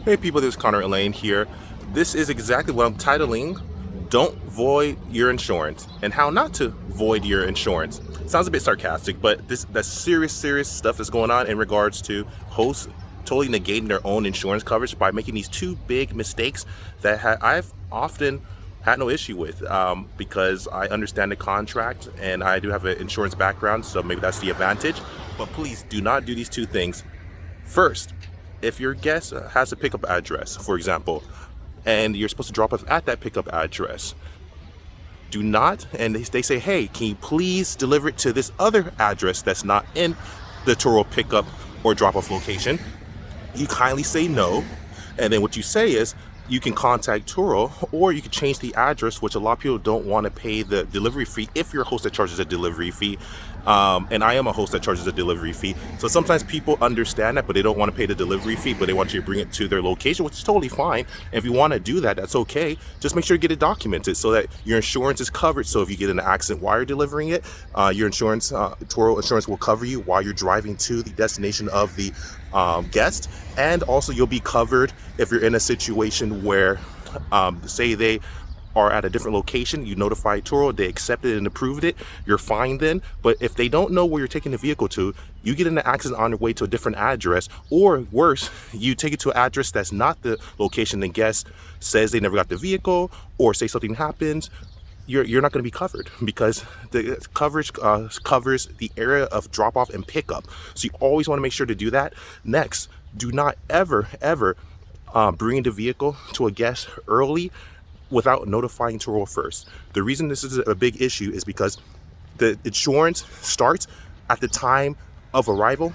Hey people, this is Conrad Layn here. This is exactly what I'm titling Don't Void Your Insurance and How Not to Void Your Insurance. Sounds a bit sarcastic, but that's serious stuff that's going on in regards to hosts totally negating their own insurance coverage by making these two big mistakes that I've often had no issue with because I understand the contract and I do have an insurance background, so maybe that's the advantage. But please do not do these two things. First, if your guest has a pickup address, for example, and you're supposed to drop off at that pickup address, do not, and they say, hey, can you please deliver it to this other address that's not in the Turo pickup or drop off location? You kindly say no, and then what you say is, you can contact Turo, or you can change the address, which a lot of people don't want to pay the delivery fee if you're a host that charges a delivery fee. And I am a host that charges a delivery fee. So sometimes people understand that, but they don't want to pay the delivery fee, but they want you to bring it to their location, which is totally fine. And if you want to do that, that's okay. Just make sure you get it documented so that your insurance is covered. So if you get in an accident while you're delivering it, your insurance, Turo insurance will cover you while you're driving to the destination of the guest. And also you'll be covered if you're in a situation where, say they are at a different location, you notify Turo, they accepted and approved it, you're fine then. But if they don't know where you're taking the vehicle to, you get in an accident on your way to a different address, or worse, you take it to an address that's not the location the guest says they never got the vehicle, or say something happens, you're not going to be covered because the coverage covers the area of drop off and pickup. So you always want to make sure to do that. Next, do not ever bring the vehicle to a guest early without notifying Turo first. The reason this is a big issue is because the insurance starts at the time of arrival,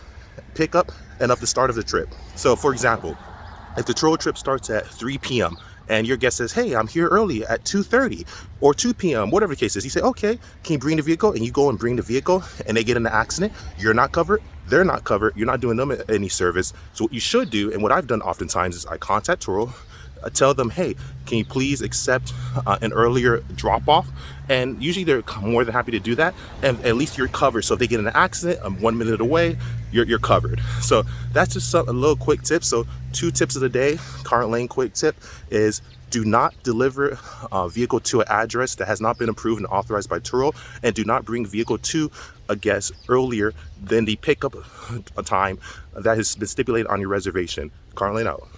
pickup, and of the start of the trip. So for example, if the Turo trip starts at 3 p.m. and your guest says, hey, I'm here early at 2:30 or 2 p.m., whatever the case is, you say, okay, can you bring the vehicle? And you go and bring the vehicle and they get in an accident, you're not covered, they're not covered, you're not doing them any service. So what you should do, and what I've done oftentimes, is I contact Turo, I tell them, hey, can you please accept an earlier drop off? And usually they're more than happy to do that, and at least you're covered. So if they get in an accident, I'm 1 minute away, you're covered. So that's just a little quick tip. So 2 tips of the day. Conrad Layn quick tip is, do not deliver a vehicle to an address that has not been approved and authorized by Turo, and do not bring vehicle to a guest earlier than the pickup time that has been stipulated on your reservation. Conrad Layn out.